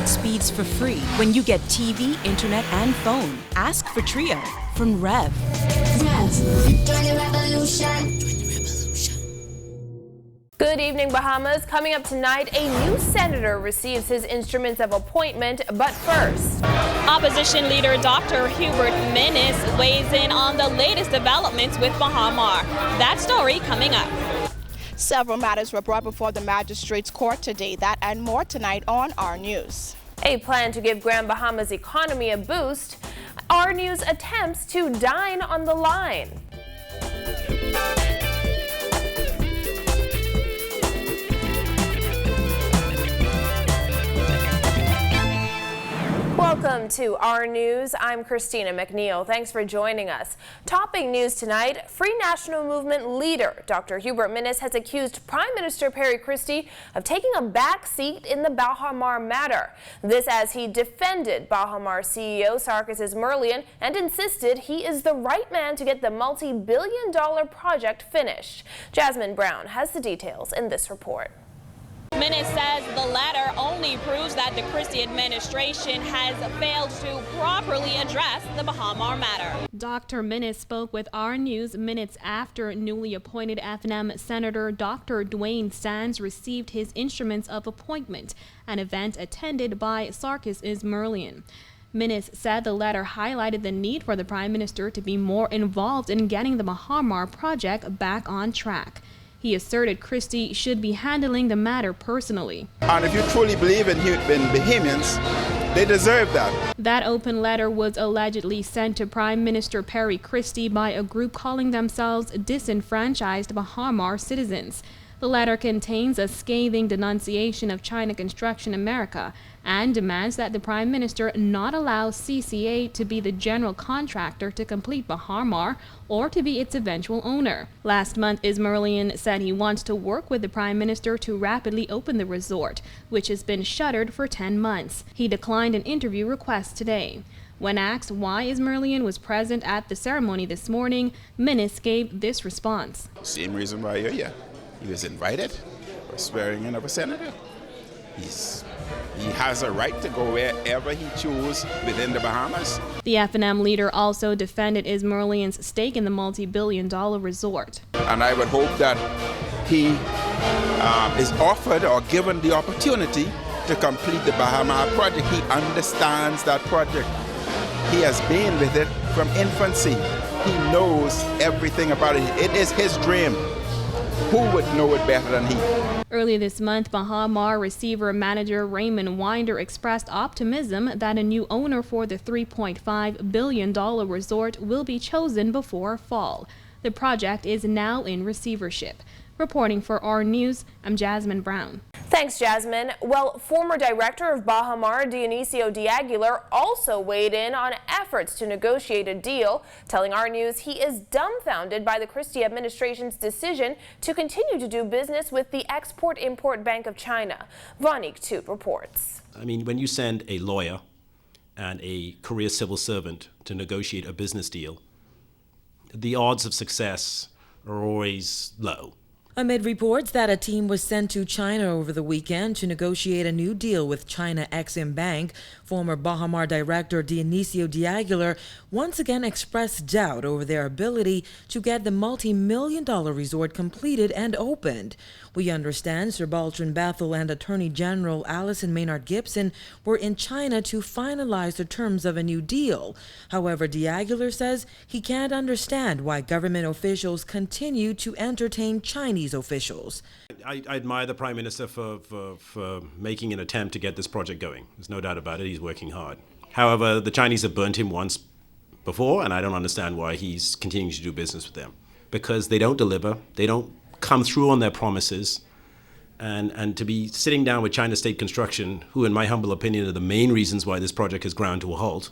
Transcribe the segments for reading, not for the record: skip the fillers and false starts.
Speeds for free when you get TV, internet, and phone. Ask for Trio from Rev. Join the revolution. Good evening, Bahamas. Coming up tonight, a new senator receives his instruments of appointment, but first. Opposition leader Dr. Hubert Minnis weighs in on the latest developments with Baha Mar. That story coming up. Several matters were brought before the magistrate's court today. That and more tonight on Our News. A plan to give Grand Bahama's economy a boost. Our News attempts to dine on the line. Welcome to Our News. I'm Christina McNeil. Thanks for joining us. Topping news tonight, Free National Movement leader Dr. Hubert Minnis has accused Prime Minister Perry Christie of taking a back seat in the Baha Mar matter. This as he defended Baha Mar CEO Sarkis Merlion and insisted he is the right man to get the multi-billion-dollar project finished. Jasmine Brown has the details in this report. Minnis says the latter only proves that the Christie administration has failed to properly address the Baha Mar matter. Dr. Minnis spoke with Our News minutes after newly appointed FNM Senator Dr. Dwayne Sands received his instruments of appointment, an event attended by Sarkis Merlion. Minnis said the letter highlighted the need for the Prime Minister to be more involved in getting the Baha Mar project back on track. He asserted Christie should be handling the matter personally. And if you truly believe in Bahamians, they deserve that. That open letter was allegedly sent to Prime Minister Perry Christie by a group calling themselves Disenfranchised Baha Mar Citizens. The letter contains a scathing denunciation of China Construction America and demands that the Prime Minister not allow CCA to be the general contractor to complete Baha Mar or to be its eventual owner. Last month, Merlion said he wants to work with the Prime Minister to rapidly open the resort, which has been shuttered for 10 months. He declined an interview request today. When asked why Merlion was present at the ceremony this morning, Minnis gave this response. Same reason why you're here. He was invited for swearing in of a senator. He has a right to go wherever he chooses within the Bahamas. The FNM leader also defended Merlion's stake in the multi-billion-dollar resort. And I would hope that he is offered or given the opportunity to complete the Baha Mar project. He understands that project. He has been with it from infancy. He knows everything about it. It is his dream. Who would know it better than he? Earlier this month, Baha Mar receiver-manager Raymond Winder expressed optimism that a new owner for the $3.5 billion resort will be chosen before fall. The project is now in receivership. Reporting for Our News, I'm Jasmine Brown. Thanks, Jasmine. Well, former director of Baha Mar, Dionisio D'Aguilar, also weighed in on efforts to negotiate a deal, telling Our News he is dumbfounded by the Christie administration's decision to continue to do business with the Export-Import Bank of China. Vonique Toot reports. I mean, when you send a lawyer and a career civil servant to negotiate a business deal, the odds of success are always low. Amid reports that a team was sent to China over the weekend to negotiate a new deal with China Exim Bank, former Baha Mar director Dionisio D'Aguilar once again expressed doubt over their ability to get the multi-million-dollar resort completed and opened. We understand Sir Baltrin Bethel and Attorney General Alison Maynard Gibson were in China to finalize the terms of a new deal. However, D'Aguilar says he can't understand why government officials continue to entertain Chinese officials. I admire the Prime Minister for making an attempt to get this project going. There's no doubt about it. He's working hard. However, the Chinese have burnt him once before, and I don't understand why he's continuing to do business with them. Because they don't deliver. They don't come through on their promises. And to be sitting down with China State Construction, who in my humble opinion are the main reasons why this project has ground to a halt,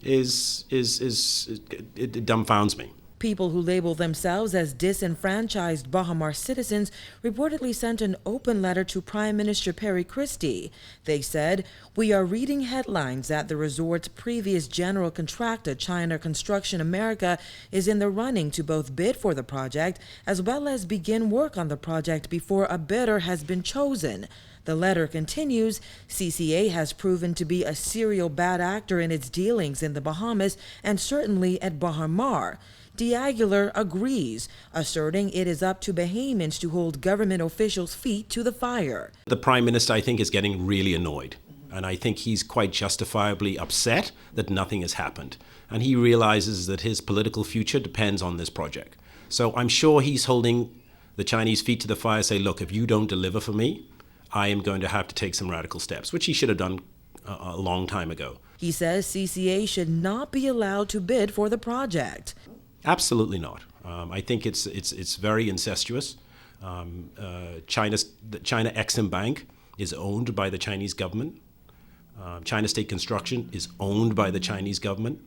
it dumbfounds me. People who label themselves as disenfranchised Baha Mar citizens reportedly sent an open letter to Prime Minister Perry Christie. They said, "We are reading headlines that the resort's previous general contractor, China Construction America, is in the running to both bid for the project as well as begin work on the project before a bidder has been chosen." The letter continues, "CCA has proven to be a serial bad actor in its dealings in the Bahamas and certainly at Baha Mar." D'Aguilar agrees, asserting it is up to Bahamians to hold government officials' feet to the fire. The Prime Minister, I think, is getting really annoyed. And I think he's quite justifiably upset that nothing has happened. And he realizes that his political future depends on this project. So I'm sure he's holding the Chinese feet to the fire, say, look, if you don't deliver for me, I am going to have to take some radical steps, which he should have done a long time ago. He says CCA should not be allowed to bid for the project. Absolutely not. I think it's very incestuous. China Exim Bank is owned by the Chinese government. China State Construction is owned by the Chinese government.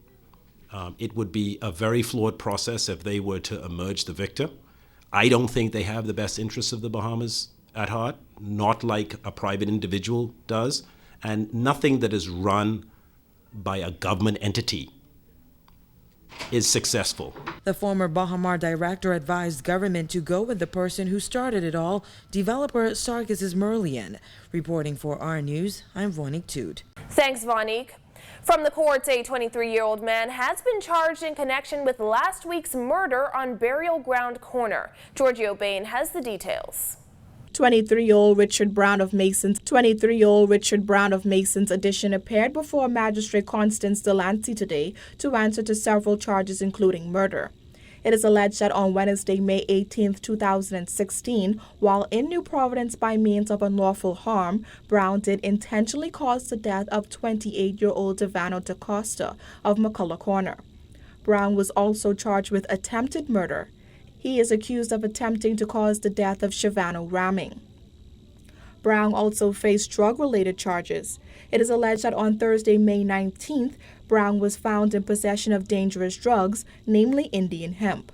It would be a very flawed process if they were to emerge the victor. I don't think they have the best interests of the Bahamas at heart, not like a private individual does, and nothing that is run by a government entity is successful. The former Baha Mar director advised government to go with the person who started it all, developer Sarkis Merlian. Reporting for our News, I'm Vonique Toot. Thanks, Vonique. From the courts, a 23-year-old man has been charged in connection with last week's murder on Burial Ground Corner. Giorgio Bain has the details. 23-year-old Richard Brown of Mason's Addition appeared before Magistrate Constance Delancey today to answer to several charges, including murder. It is alleged that on Wednesday, May 18, 2016, while in New Providence by means of unlawful harm, Brown did intentionally cause the death of 28-year-old Devano DaCosta of McCullough Corner. Brown was also charged with attempted murder. He is accused of attempting to cause the death of Shavano Ramming. Brown also faced drug-related charges. It is alleged that on Thursday, May 19th, Brown was found in possession of dangerous drugs, namely Indian hemp.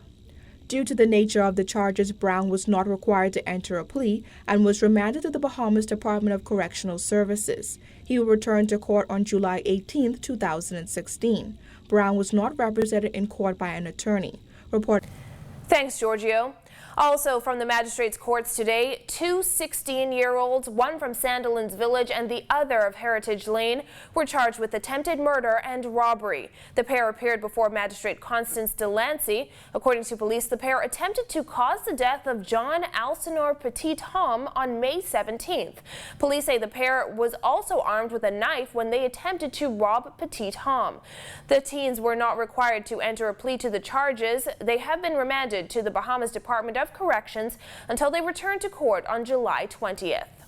Due to the nature of the charges, Brown was not required to enter a plea and was remanded to the Bahamas Department of Correctional Services. He will return to court on July 18, 2016. Brown was not represented in court by an attorney. Thanks, Giorgio. Also from the magistrate's courts today, two 16-year-olds, one from Sandilands Village and the other of Heritage Lane, were charged with attempted murder and robbery. The pair appeared before Magistrate Constance Delancey. According to police, the pair attempted to cause the death of John Alcinor Petit Homme on May 17th. Police say the pair was also armed with a knife when they attempted to rob Petit Homme. The teens were not required to enter a plea to the charges. They have been remanded to the Bahamas Department of Corrections until they return to court on July 20th.